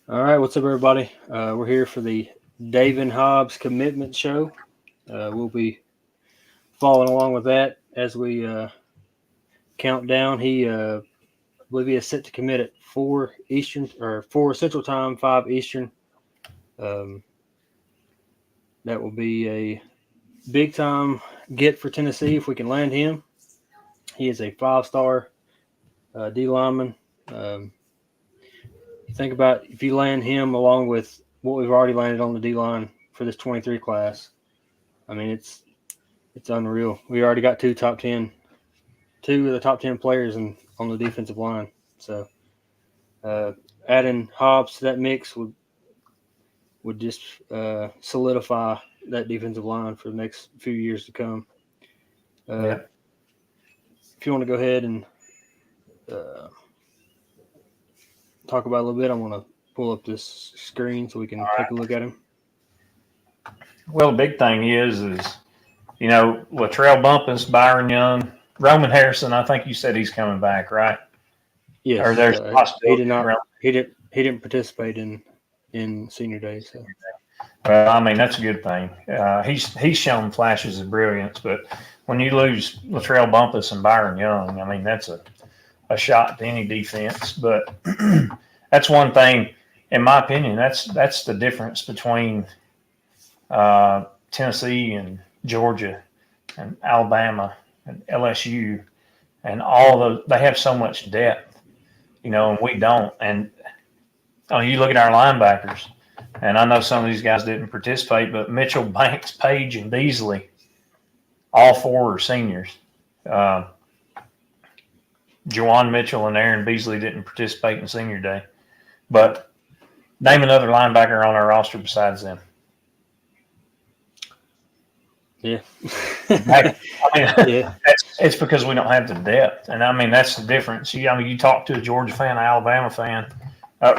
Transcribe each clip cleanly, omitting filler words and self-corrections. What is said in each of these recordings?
All right, what's up, everybody? We're here for the Daevin Hobbs commitment show. We'll be following along with that as we count down. I believe he is set to commit at 4 Eastern or 4 Central Time, 5 Eastern. Um, that will be a big time get for Tennessee if we can land him. He is a 5-star D lineman. You think about if you land him along with what we've already landed on the D line for this 23 class. I mean, it's unreal. We already got two of the top 10 players on the defensive line. So uh, adding Hobbs to that mix would just solidify that defensive line for the next few years to come. Yeah. If you want to go ahead and uh, talk about it a little bit, I want to pull up this screen so we can All take a right. look at him. Well, the big thing is Latrell Bumpus, Byron Young, Roman Harrison. I think you said he's coming back, right? Or Yes, there's a he did possibility. not. He didn't participate in senior day. So Well, I mean that's a good thing. He's shown flashes of brilliance, but when you lose Latrell Bumpus and Byron Young, I mean that's a shot to any defense. But that's one thing, in my opinion. That's the difference between Tennessee and Georgia and Alabama and LSU and all those. They have so much depth, and we don't. And you look at our linebackers, and I know some of these guys didn't participate, but Mitchell, Banks, Page, and Beasley, all four are seniors. Uh, Juwan Mitchell and Aaron Beasley didn't participate in senior day, but name another linebacker on our roster besides them. yeah, I mean, yeah, it's because we don't have the depth, and I mean that's the difference. You talk to a Georgia fan, an Alabama fan,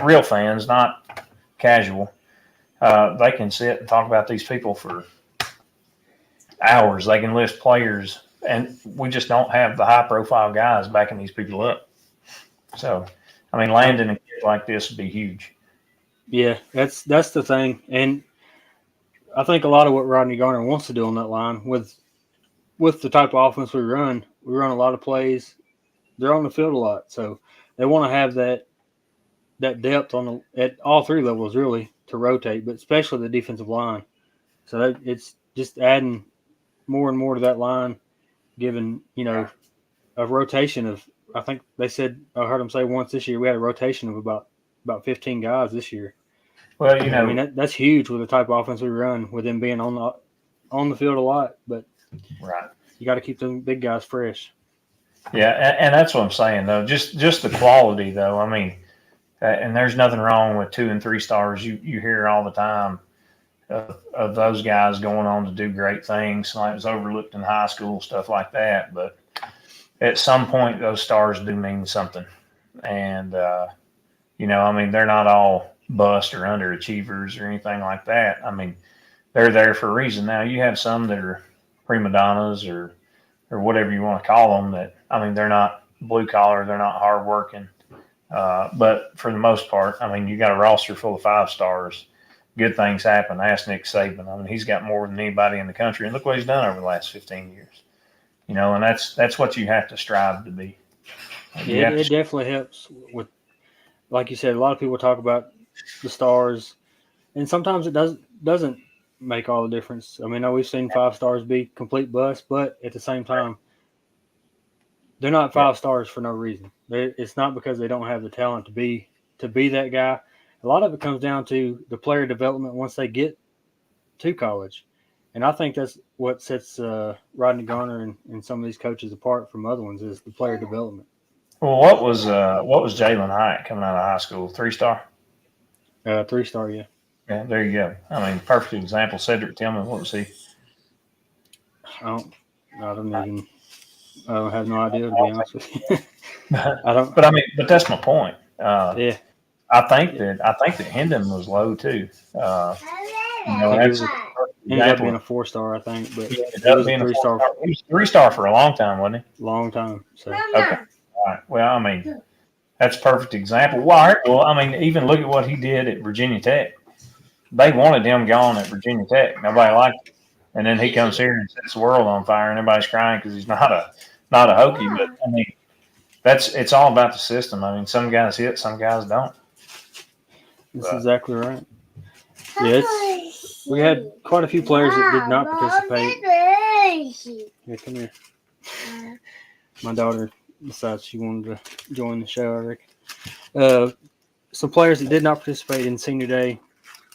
real fans, not casual. They can sit and talk about these people for hours. They can list players, and we just don't have the high-profile guys backing these people up. So, I mean, landing a kid like this would be huge. yeah. That's the thing, and I think a lot of what Rodney Garner wants to do on that line with the type of offense we run a lot of plays. They're on the field a lot, so they want to have that depth at all three levels really to rotate, but especially the defensive line. So it's just adding more and more to that line, giving a rotation of. I think they said I heard them say once this year we had a rotation of about 15 guys this year. Well, And I mean that's huge with the type of offense we run, with them being on the field a lot. But right. you got to keep them big guys fresh. Yeah, and that's what I'm saying, though. Just the quality, though. I mean, and there's nothing wrong with 2 and 3 stars. You hear all the time of those guys going on to do great things, like it was overlooked in high school, stuff like that. But at some point, those stars do mean something. And, I mean, they're not all bust or underachievers or anything like that. I mean, they're there for a reason. Now, you have some that are prima donnas or whatever you want to call them that, I mean, they're not blue collar, they're not hard working. But for the most part, I mean, you got a roster full of 5 stars. Good things happen. Ask Nick Saban. I mean, he's got more than anybody in the country, and look what he's done over the last 15 years. And that's what you have to strive to be. It definitely helps with, like you said, a lot of people talk about the stars, and sometimes it doesn't make all the difference. I mean, I know we've seen 5 stars be complete bust, but at the same time, they're not 5 stars for no reason. It's not because they don't have the talent to be that guy. A lot of it comes down to the player development once they get to college, and I think that's what sets Rodney Garner and some of these coaches apart from other ones is the player development. Well, what was Jalen Hyatt coming out of high school? 3-star. 3-star, yeah. Yeah, there you go. I mean, perfect example. Cedric Tillman, what was he? I don't have no idea, to be honest with you. I don't. But I mean, that's my point. Yeah. I think that Hendon was low too. That's a Ended up being example. a 4-star, I think, but He ended he up was a being a 3-star 4-star. He was 3-star for a long time, wasn't he? long time. So Okay. All right. Well, I mean, That's a perfect example. Well, I mean, even look at what he did at Virginia Tech. They wanted him gone at Virginia Tech. Nobody liked him. And then he comes here and sets the world on fire, and everybody's crying because he's not a Hokie. But I mean, it's all about the system. I mean, some guys hit, some guys don't. That's exactly right. Yeah, we had quite a few players that did not participate. Yeah, come here. My daughter decided she wanted to join the show, I reckon. Some players that did not participate in senior day,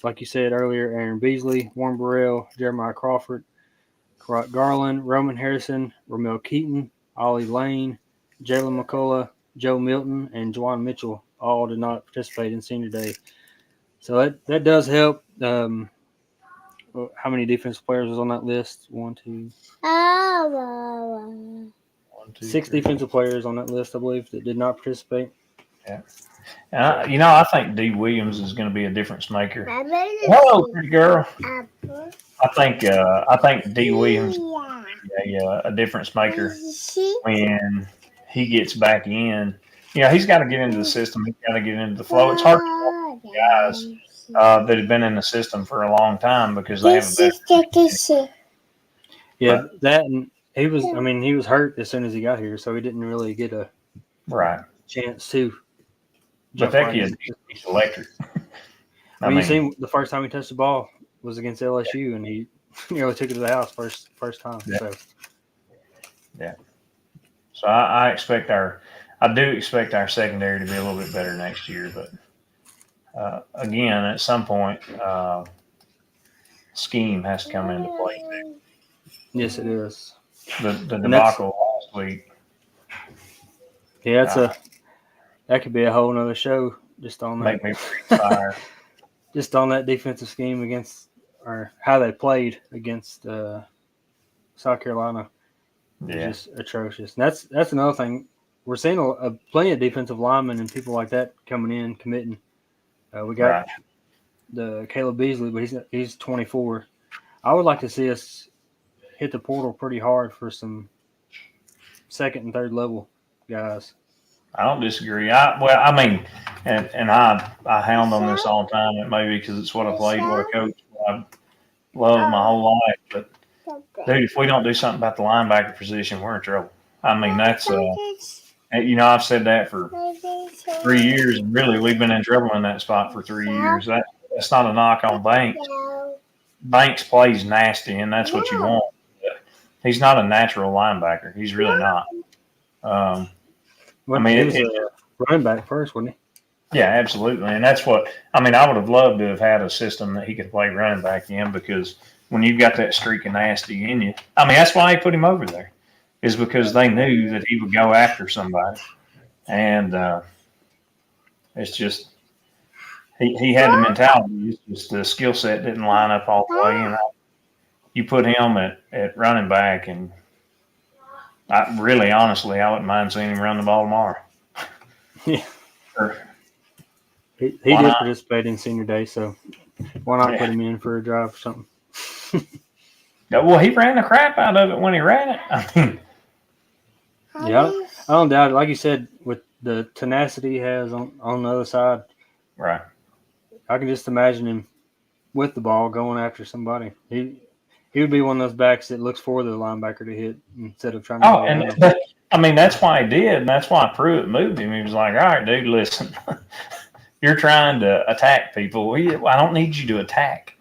like you said earlier, Aaron Beasley, Warren Burrell, Jeremiah Crawford, Garland, Roman Harrison, Ramel Keaton, Ollie Lane, Jalen McCullough, Joe Milton, and Juwan Mitchell all did not participate in senior day. So that does help. How many defensive players was on that list? 1, 2, 6 defensive players on that list, I believe, that did not participate. Yeah. And I think D. Williams is going to be a difference maker. Hello, pretty girl. I think D. Williams is a difference maker when he gets back in. He's got to get into the system. He's got to get into the flow. It's hard to guys that have been in the system for a long time because they haven't been. Yeah, that and he was hurt as soon as he got here, so he didn't really get a chance to. But that kid, he's electric. You seen the first time he touched the ball was against LSU, and he took it to the house first time. Yeah. So I do expect our secondary to be a little bit better next year, but again, at some point, scheme has to come into play too. Yes, it is. The debacle last week. Yeah, that could be a whole nother show just on that. Make me fire. Just on that defensive scheme against, or how they played against South Carolina. Yeah, just atrocious. And that's another thing. We're seeing plenty of defensive linemen and people like that coming in, committing. We got the Caleb Beasley, but he's 24. I would like to see us hit the portal pretty hard for some second and third level guys. I don't disagree. I hound on this all the time. It may be because it's what I played, what I coached, what I loved my whole life. But dude, if we don't do something about the linebacker position, we're in trouble. I mean, that's I've said that for 3 years, and really we've been in trouble in that spot for 3 years. That's not a knock on Banks. Banks plays nasty, and that's what you want. But he's not a natural linebacker. He's really not. He was a running back first, wasn't he? Yeah, absolutely. And that's what I would have loved to have had a system that he could play running back in, because when you've got that streak of nasty in you, that's why they put him over there, is because they knew that he would go after somebody. And it's just he had the mentality. It's just the skill set didn't line up all the way. And you put him at running back, and honestly, I wouldn't mind seeing him run the ball tomorrow. Yeah. He did participate in senior day, so why not put him in for a drive or something? Well, he ran the crap out of it when he ran it. Yeah, I don't doubt it. Like you said, with the tenacity he has on the other side, right? I can just imagine him with the ball going after somebody. He would be one of those backs that looks for the linebacker to hit instead of trying to. That's why he did, and that's why Pruitt moved him. He was like, "All right, dude, listen, you're trying to attack people. I don't need you to attack.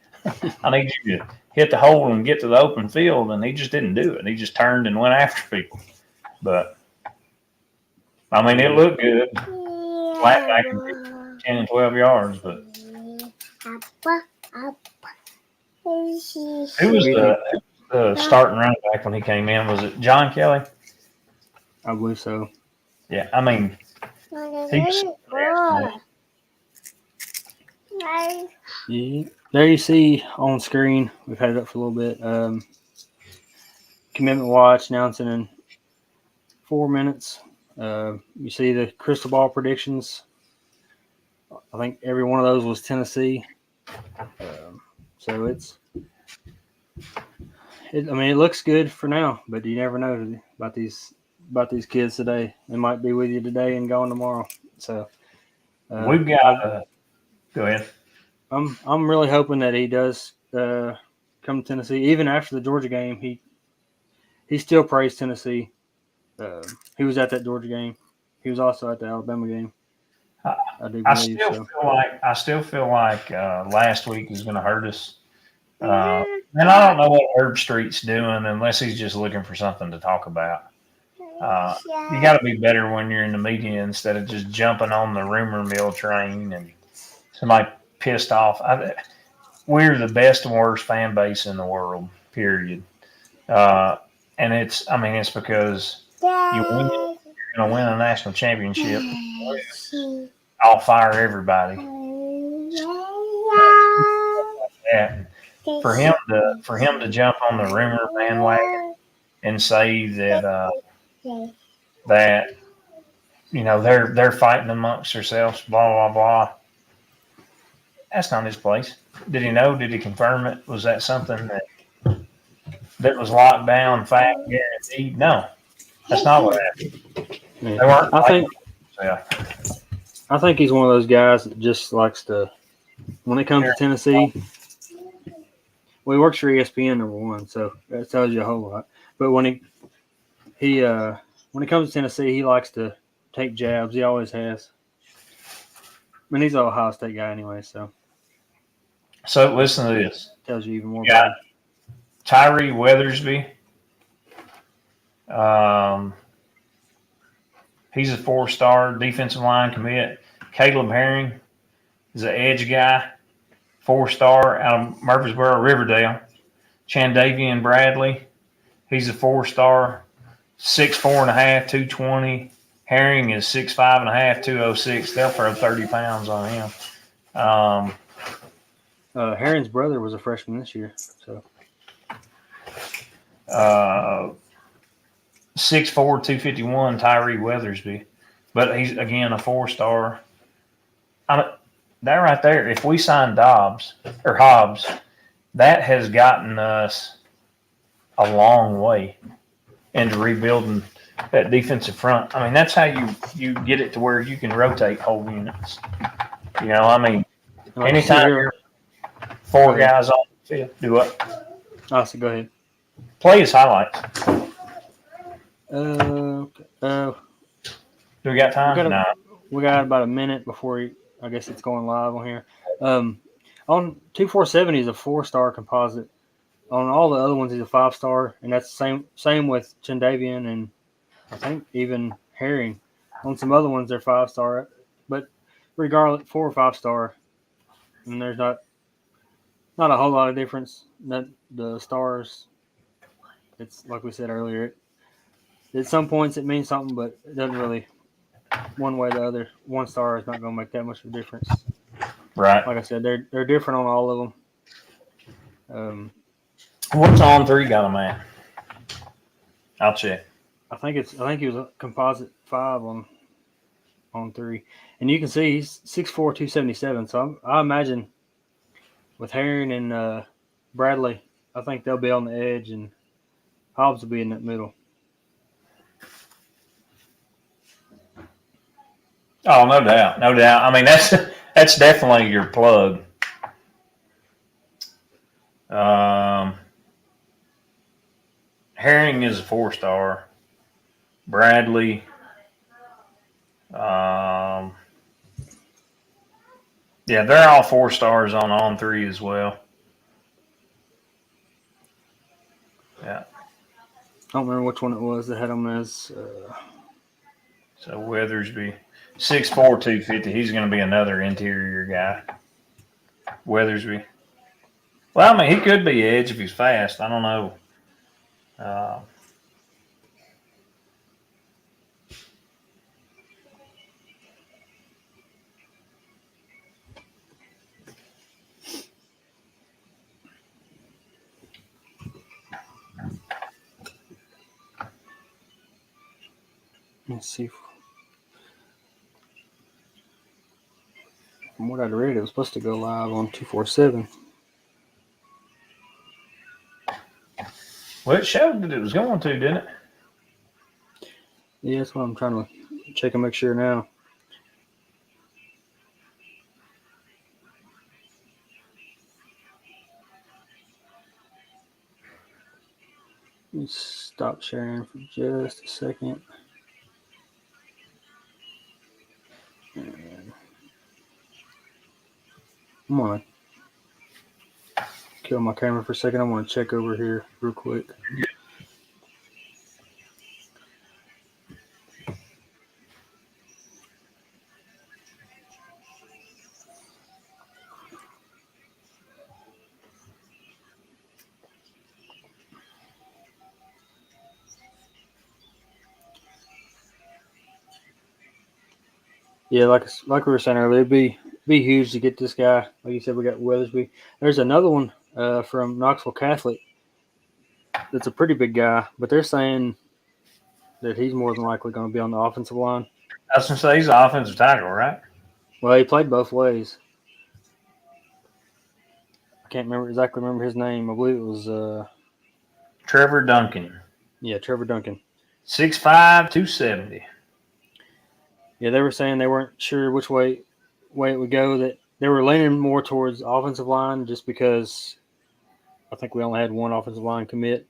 I need you to hit the hole and get to the open field." And he just didn't do it. He just turned and went after people. But it looked good, flat back in 10 and 12 yards. But who was the starting running back when he came in? Was it John Kelly? I believe so. Yeah, he was. Yeah. There you see on screen, we've had it up for a little bit. Commitment watch announcing in 4 minutes. You see the crystal ball predictions. I think every one of those was Tennessee. So it looks good for now, but you never know about these kids today. They might be with you today and gone tomorrow. So We've got. Go ahead. I'm really hoping that he does come to Tennessee. Even after the Georgia game, he still praised Tennessee. He was at that Georgia game. He was also at the Alabama game. I do believe so. I still feel like last week is going to hurt us. And I don't know what Herb Street's doing unless he's just looking for something to talk about. You got to be better when you're in the media instead of just jumping on the rumor mill train and somebody pissed off. We're the best and worst fan base in the world, period. And it's because you're going to win a national championship. I'll fire everybody. And for him to jump on the rumor bandwagon and say that they're fighting amongst themselves, blah blah blah. That's not his place. Did he know? Did he confirm it? Was that something that was locked down, fact guaranteed? No, that's not what happened. Yeah. They weren't. I think he's one of those guys that just likes to. When it comes to Tennessee, well, he works for ESPN number 1, so that tells you a whole lot. But when it comes to Tennessee, he likes to take jabs. He always has. I mean, he's an Ohio State guy anyway, so. So listen to this. Tells you even more about him. Tyree Weathersby. He's a 4-star defensive line commit. Caleb Herring is an edge guy, 4-star out of Murfreesboro, Riverdale. Chandavian Bradley, he's a 4-star, 6'4.5", 220. Herring is 6'5.5", 206. They'll throw 30 pounds on him. Herring's brother was a freshman this year, so. 6'4", 251, Tyree Weathersby. But he's, again, a 4-star. That right there, if we sign Hobbs, that has gotten us a long way into rebuilding that defensive front. I mean, that's how you get it to where you can rotate whole units. Anytime you're 4 guys on the field, do what? Austin, go ahead. Play his highlights. Do we got time? We got about a minute before I guess it's going live on here. On 247, he's a 4-star composite. On all the other ones, he's a 5-star, and that's the same with Chandavian and I think even Herring. On some other ones, they're 5-star, but regardless, 4 or 5-star, and there's not a whole lot of difference. The stars, it's like we said earlier. At some points, it means something, but it doesn't really. One way or the other, 1 star is not going to make that much of a difference. Right. Like I said, they're different on all of them. What's on 3 got him at? I'll check. I think he was a composite 5 on 3, and you can see he's 6'4", 277. So I imagine with Herring and Bradley, I think they'll be on the edge, and Hobbs will be in that middle. Oh, no doubt, no doubt. I mean, that's definitely your plug. Herring is a 4-star. Bradley. Yeah, they're all 4 stars on 3 as well. Yeah. I don't remember which one it was that had them as. So Weathersby, 6'4", 250. He's going to be another interior guy. Weathersby. Well, I mean, he could be edge if he's fast. I don't know. Let's see. From what I'd read, it was supposed to go live on 247. Well, it showed that it was going to, didn't it? Yeah, that's what I'm trying to check and make sure now. Let me stop sharing for just a second. And I'm gonna kill my camera for a second. I'm gonna check over here real quick. Yeah, like we were saying earlier, it'd be huge to get this guy. Like you said, we got Weathersby. There's another one from Knoxville Catholic that's a pretty big guy, but they're saying that he's more than likely going to be on the offensive line. I was going to say he's an offensive tackle, right? Well, he played both ways. I can't remember his name. I believe it was Trevor Duncan. Yeah, Trevor Duncan. 6'5", 270. Yeah, they were saying they weren't sure which way it would go. That they were leaning more towards offensive line just because I think we only had one offensive line commit.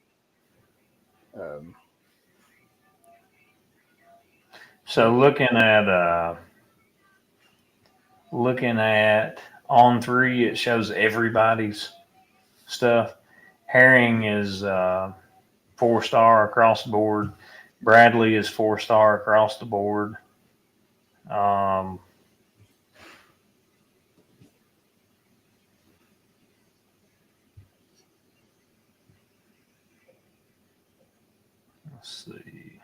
So looking at on 3, it shows everybody's stuff. Herring is 4-star across the board. Bradley is 4-star across the board. Let's see.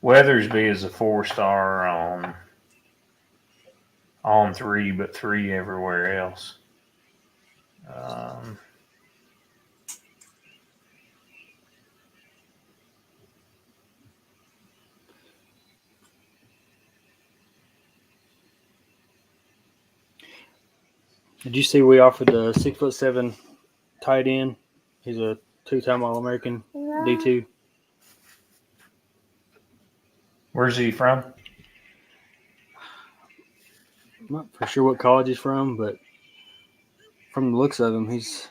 Weathersby is a 4-star on 3, but 3 everywhere else. Did you see we offered the 6'7" tight end? He's a 2-time All-American D2. Where's he from? I'm not for sure what college he's from, but from the looks of him, he's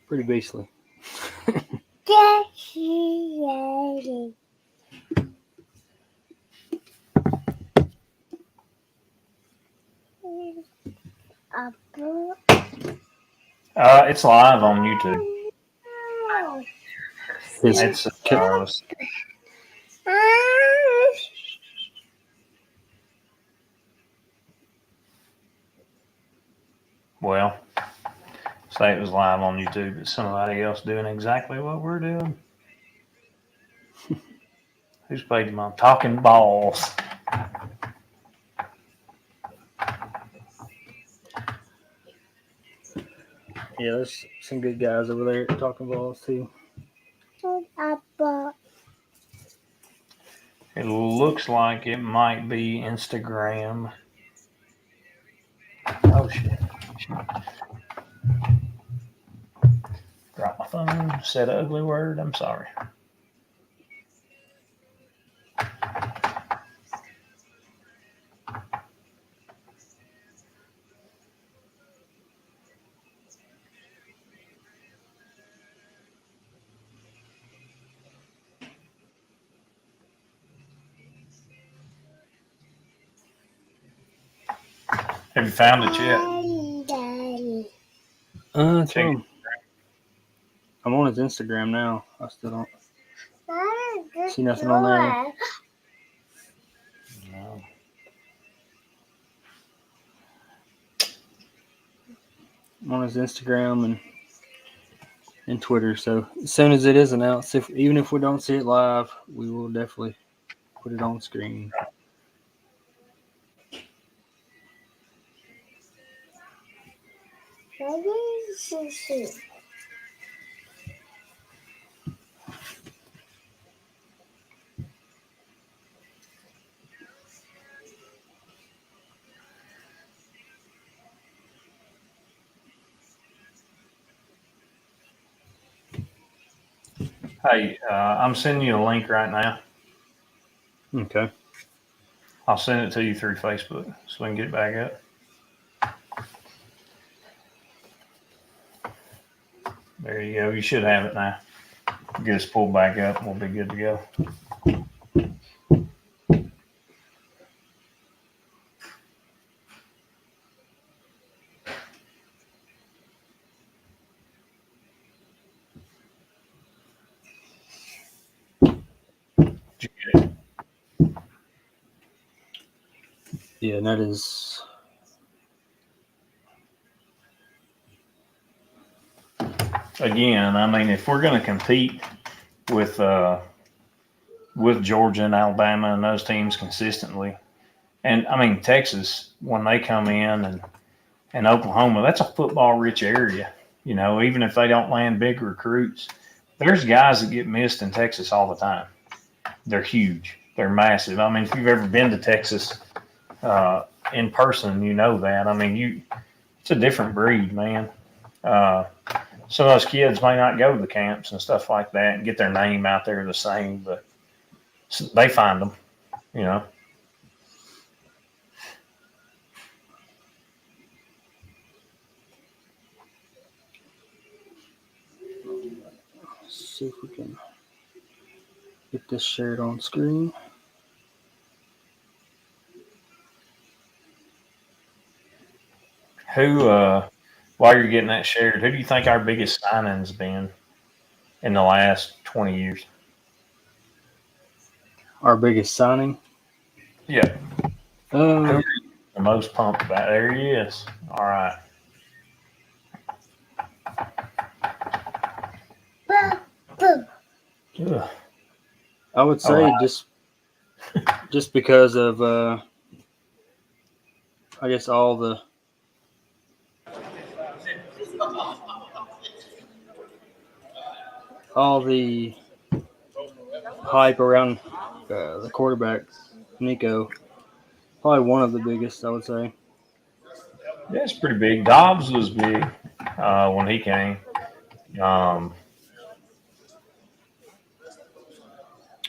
pretty beastly. It's live on YouTube. It's well, say it was live on YouTube. It's somebody else doing exactly what we're doing. Who's played him on Talking Balls? Yeah, there's some good guys over there talking balls too. It looks like it might be Instagram. Oh shit. Drop my phone, said an ugly word. I'm sorry. Have you found it yet? It's on. I'm on his Instagram now. I still don't see nothing on there. No. I'm on his Instagram and Twitter. So as soon as it is announced, even if we don't see it live, we will definitely put it on screen. Hey, I'm sending you a link right now. Okay. I'll send it to you through Facebook so we can get it back up. There you go. You should have it now. Get us pulled back up and we'll be good to go. Yeah, and that is. Again, I mean, if we're going to compete with Georgia and Alabama and those teams consistently, and I mean Texas when they come in and Oklahoma, that's a football-rich area. You know, even if they don't land big recruits, there's guys that get missed in Texas all the time. They're huge. They're massive. I mean, if you've ever been to Texas in person, you know that. I mean, it's a different breed, man. Some of those kids may not go to the camps and stuff like that and get their name out there the same, but they find them, you know. Let's see if we can get this shared on screen. Who, while you're getting that shared, who do you think our biggest signing's been in the last 20 years? Our biggest signing? Yeah. Who are you the most pumped about? There he is. All right. Ugh. I would say just because of I guess all the hype around the quarterback Nico, probably one of the biggest, I would say. Yeah, it's pretty big. Dobbs was big when he came.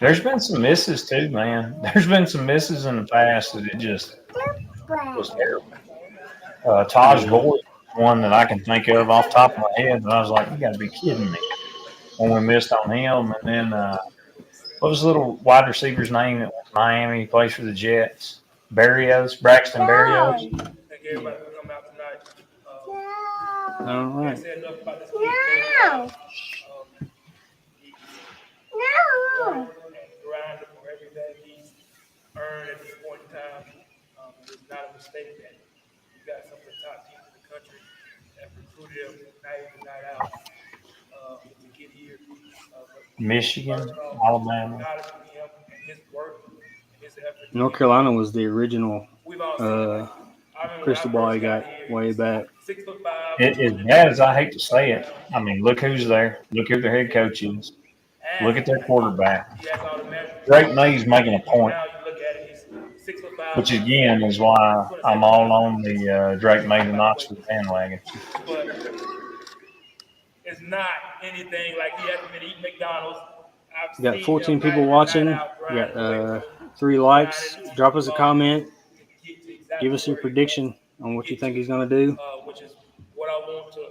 There's been some misses too, man. There's been some misses in the past that it just was terrible. Taj Boyd, one that I can think of off the top of my head, and I was like, you got to be kidding me when we missed on him. And then what was the little wide receiver's name that went to Miami? He plays for the Jets. Braxton Berrios. All right. No. Grind for everything he's earned at this point in time. It's not a mistake that you got some of the top teams in the country that recruited him night in and night out to get here. Michigan, Alabama. His work, his effort. North Carolina was the original crystal ball I got way back. 6'5". As bad as I hate to say it, I mean, look who's there. Look who their head coach is. Look at their quarterback. Drake May's making a point, which again is why I'm all on the Drake May to Knoxville bandwagon. But it's not anything like he hasn't been eating McDonald's. We got 14 people watching. We got 3 likes. Drop us a comment. Give us your prediction on what you think he's going to do. Which is what I want to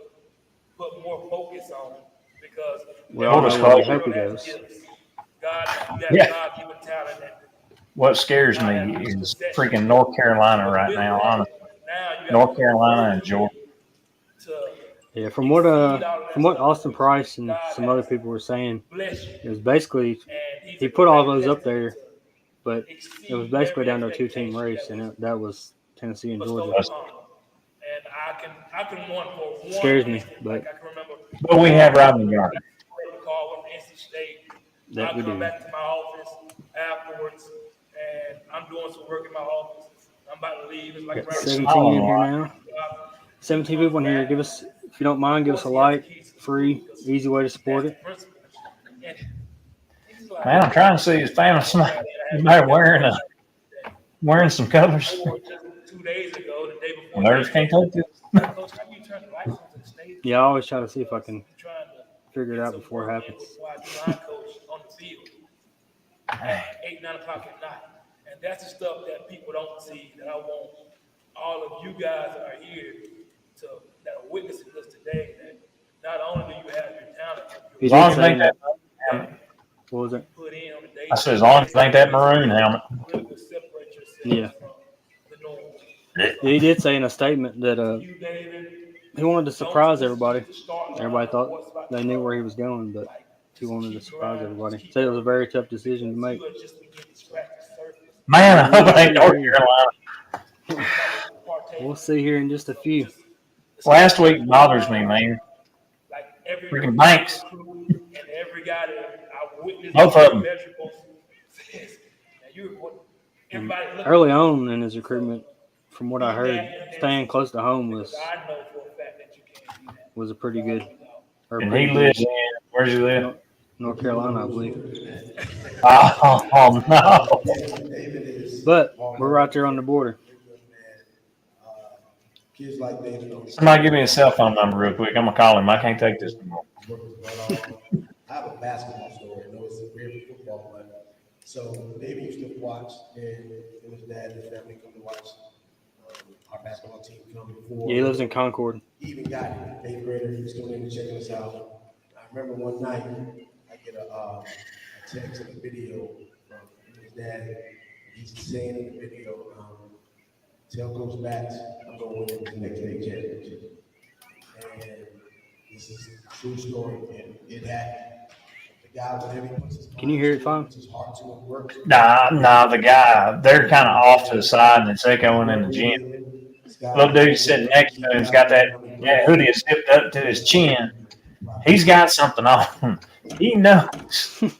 put more focus on because we all know where we hope he goes. What scares me is freaking North Carolina right now, honestly. North Carolina and Georgia. Yeah, from what Austin Price and some other people were saying, it was basically he put all those up there, but it was basically down to a 2-team race, and that was Tennessee and Georgia. And I can one for one. Scares me, but we have Rodney Garner. That we do. I come back to my office afterwards, and I'm doing some work in my office. I'm about to leave. It's like 17 in here now. 17 people in here. Give us, if you don't mind, give us a like. Free, easy way to support it. Man, I'm trying to see his family. Somebody wearing some colors. 2 days ago, the day before. Nerves can't take this. Yeah, I always try to see if I can figure it out before it happens. On the field at 8, 9 o'clock at night, and that's the stuff that people don't see that I want all of you guys that are here that are witnessing this today. That not only do you have your talent, He As long did as it say ain't that. that, What was it? put in on the day. I said, as long as it ain't that maroon helmet. Really will separate yourself Yeah. from the norm. He did say in a statement that You, David, he wanted to surprise everybody. to start Everybody thought they knew where he was going, but he wanted to surprise everybody. Said it was a very tough decision to make. you are just beginning to scratch the surface. Man, I hope it ain't North Carolina. We'll see here in just a few. Last week bothers me, man. Like every Freaking Banks. and every guy that I witnessed Both of them. measurables says, everybody looking Early on in his recruitment, from what I heard, staying close to home was I know for a fact that you can't do that. a pretty good. Or And pretty he good lives in, where's he live? North Carolina, I believe. Oh, no. But we're right there on the border. Kids like Daevin. Somebody give me a cell phone number real quick. I'm going to call him. I can't take this anymore. I have a basketball story. I know it's weird for football, but so David used to watch, and his dad and his family come to watch our basketball team come before. Yeah, he lives in Concord. He even got it. 8th grader. He was still in checking us out. I remember one night I get a text and a video from his dad. He's saying in the video, "Tell Coach Bats I'm going to win the next day championship." And this is a true story, and it happened. The guy, whenever he puts his Can you hear it fine? puts his heart to it, works. Nah, the guy, they're kind of off to the side and it's echoing in the gym. Little dude sitting next to him's got that hoodie zipped up to his chin. He's got something on. He knows. I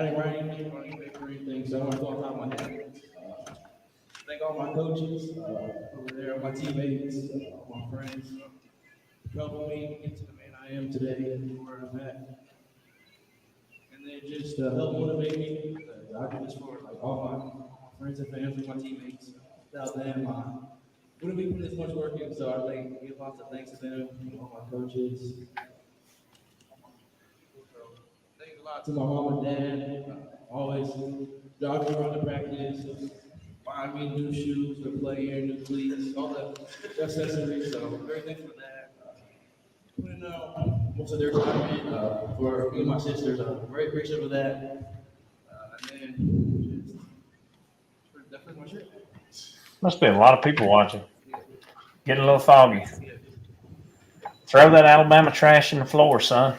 didn't write anything or anything, so I want to go on top of my head. Thank all my coaches over there, my teammates, my friends, helping me get to the man I am today and where I'm at. And then just help motivate me. I do this for like all my friends and family, my teammates. Without them, I wouldn't be putting this much work in. So I give lots of thanks to them, all my coaches. Thanks a lot to my mom and dad. Always jogging around the practice, buying me new shoes to play here, new cleats, all the accessories. So I'm very thankful for that. Putting most of their time in for me and my sisters. I'm very appreciative of that. And then just that's pretty much it. Must be a lot of people watching. Getting a little foggy. Throw that Alabama trash in the floor, son.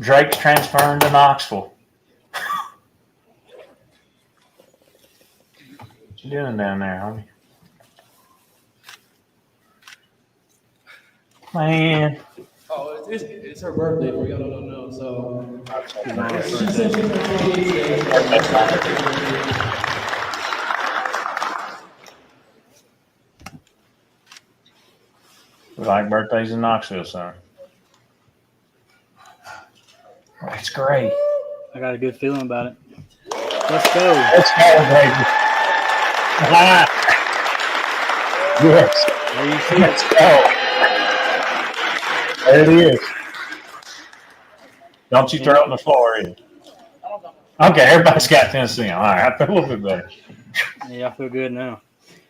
Drake's transferring to Knoxville. What you doing down there, homie? Man. Oh, it's her birthday for y'all don't know. So She said she's We like birthdays in Knoxville, son. It's great. I got a good feeling about it. Let's go. Let's go, baby. Yes. There you see Let's it. go. There it is. Don't you throw it on the floor either. Okay, everybody's got Tennessee. All right, I feel a little bit better. Yeah, I feel good now.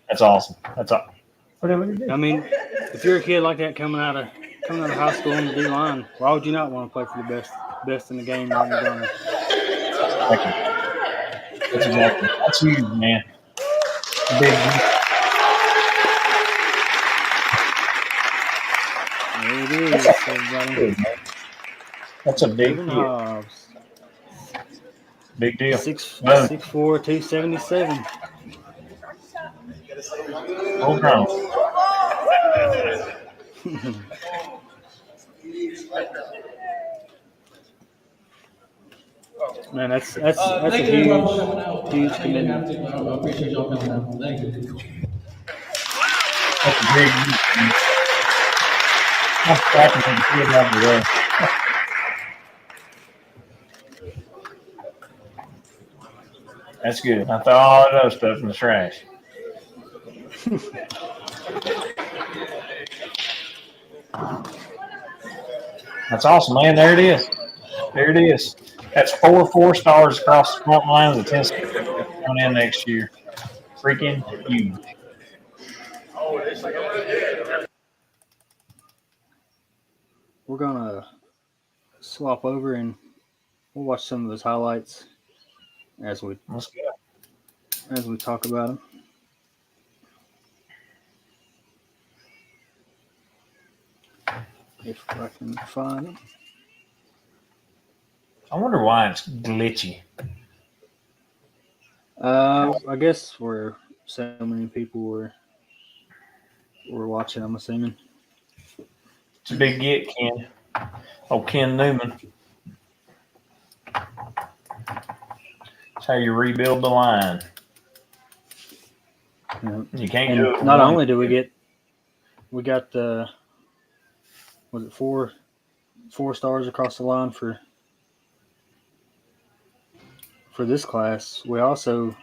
That's awesome. That's all. Whatever you do. I mean, if you're a kid like that coming out of high school on the D line, why would you not want to play for the best in the game right in the gunner? Thank you. That's exactly. That's huge, man. Big. There it is, everybody. That's a big Daevin deal. Hobbs. Big deal. 6'4", 277. Full grown. Man, that's a thank you everybody for coming out. huge I didn't have commitment. to, but I appreciate y'all coming out. Thank you. That's a big deal. I'm clapping for the kid out the way. That's good. I throw all of those stuff in the trash. That's awesome, man. There it is. There it is. That's 4 4 stars across the front line of the Tennessee coming in next year. Freaking huge. We're gonna swap over and we'll watch some of his highlights as we Let's go. talk about him. If I can find him. I wonder why it's glitchy. I guess where so many people were watching, I'm assuming. It's a big get, Ken. Oh, Ken Newman. That's how you rebuild the line. Yeah. You can't And do it. not only do we got the was it four stars across the line for this class. We also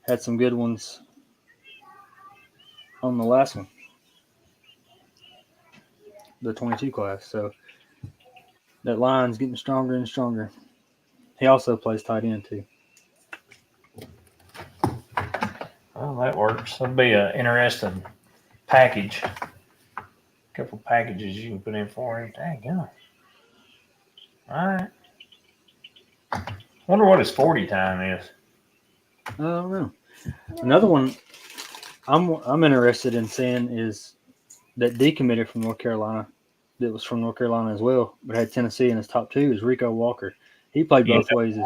had some good ones on the last one, the 22 class. So that line's getting stronger and stronger. He also plays tight end too. Well, that works. That'll be an interesting package. A couple packages you can put in for him. Dang, yeah. All right. Wonder what his 40 time is. I don't know. Another one I'm interested in seeing is that decommitted from North Carolina. That was from North Carolina as well, but had Tennessee in his top two is Rico Walker. He played both ways.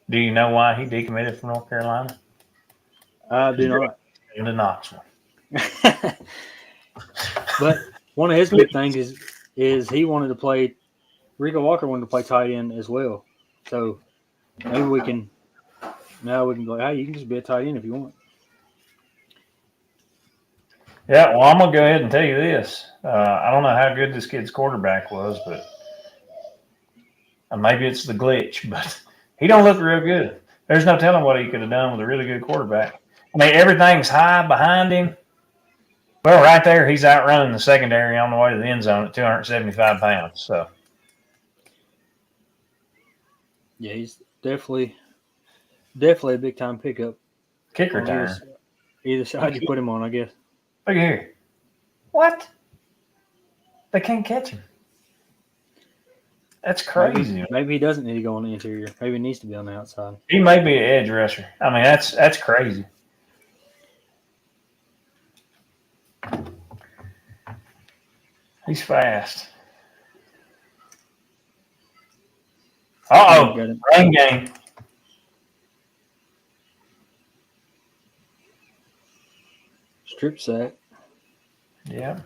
Do you know why he decommitted from North Carolina? I do not. Into Knoxville. But one of his big things is he wanted to play. Rico Walker wanted to play tight end as well. So maybe we can be like, hey, you can just be a tight end if you want. Yeah, well, I'm going to go ahead and tell you this. I don't know how good this kid's quarterback was, but maybe it's the glitch, but he don't look real good. There's no telling what he could have done with a really good quarterback. I mean, everything's high behind him. Well, right there, he's outrunning the secondary on the way to the end zone at 275 pounds. So, Yeah, he's definitely a big time pickup. kick return. Either side you put him on, I guess. Look here. What? They can't catch him. That's crazy. Maybe he doesn't need to go on the interior. Maybe he needs to be on the outside. He may be an edge rusher. I mean, that's crazy. He's fast. Uh-oh. Rain game. Strip sack. Yeah.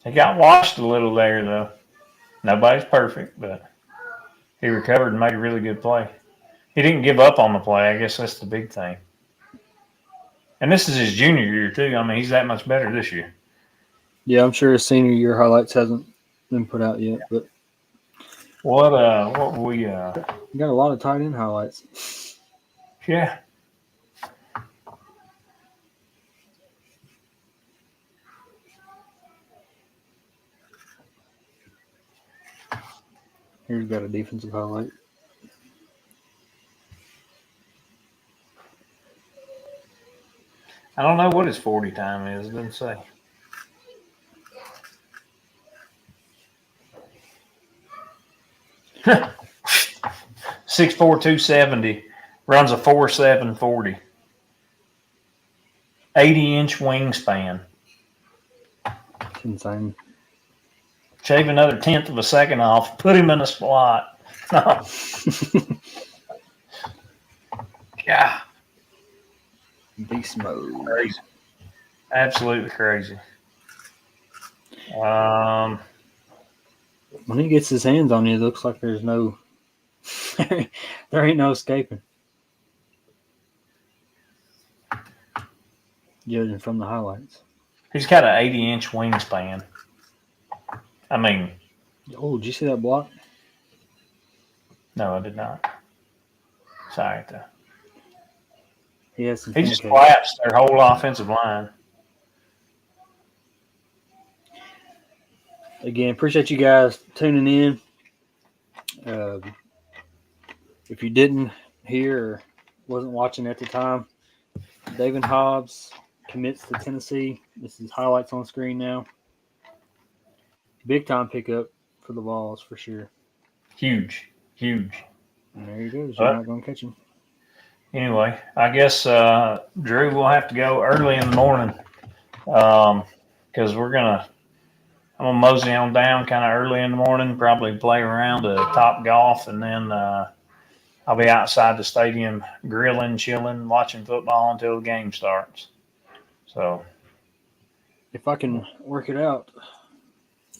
He got washed a little there, though. Nobody's perfect, but he recovered and made a really good play. He didn't give up on the play. I guess that's the big thing. And this is his junior year, too. I mean, he's that much better this year. Yeah, I'm sure his senior year highlights hasn't been put out yet, but what we you got a lot of tight end highlights. Yeah. Here's got a defensive highlight. I don't know what his 40 time is. It doesn't say. Six 4 270, runs a 4.7 40. 80-inch wingspan. It's insane. Shave another 1/10 of a second off. Put him in a slot. Yeah. Beast mode. Crazy. Absolutely crazy. When he gets his hands on you, it looks like there's no there ain't no escaping. Judging from the highlights. He's got an 80-inch wingspan. I mean. Oh, did you see that block? No, I did not. Sorry. He has some. He just collapsed their whole offensive line. again, appreciate you guys tuning in. If you didn't hear or wasn't watching at the time, Daevin Hobbs commits to Tennessee. This is highlights on screen now. Big time pickup for the Vols for sure. Huge. And there he goes. But You're not going to catch him. anyway, I guess Drew will have to go early in the morning because I'm gonna mosey on down kind of early in the morning, probably play around to Top Golf, and then I'll be outside the stadium grilling, chilling, watching football until the game starts. So If I can work it out,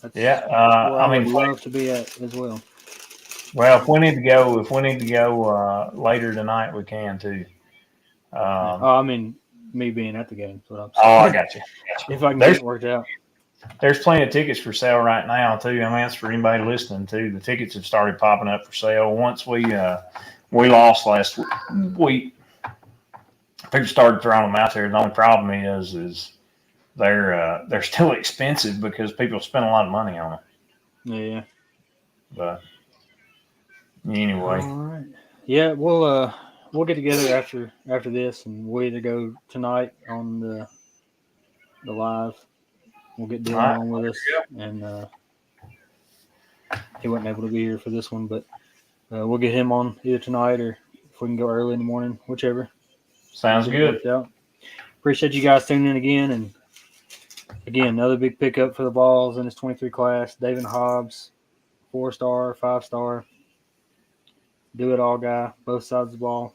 that's yeah, where I would love to be at as well. Well, if we need to go later tonight, we can too. I mean, me being at the game. That's what I'm Oh, saying. I got you. If I can get it worked out. There's plenty of tickets for sale right now too. I mean, that's for anybody listening too. The tickets have started popping up for sale. Once we lost last week, people started throwing them out there. The only problem is they're still expensive because people spend a lot of money on them. Yeah. But anyway, All right. Yeah, we'll get together after this, and we'll either go tonight on the live. We'll get Dylan All right. on with us, and he wasn't able to be here for this one, but we'll get him on either tonight or if we can go early in the morning, whichever. Sounds good. Out. Appreciate you guys tuning in again, and again, another big pickup for the Vols in this 23 class. Daevin Hobbs, 4-star, 5-star, do it all guy, both sides of the ball.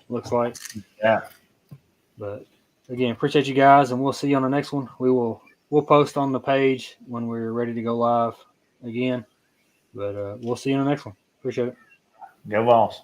Looks like. Yeah. But again, appreciate you guys, and we'll see you on the next one. We'll post on the page when we're ready to go live again. But we'll see you on the next one. Appreciate it. Go Vols.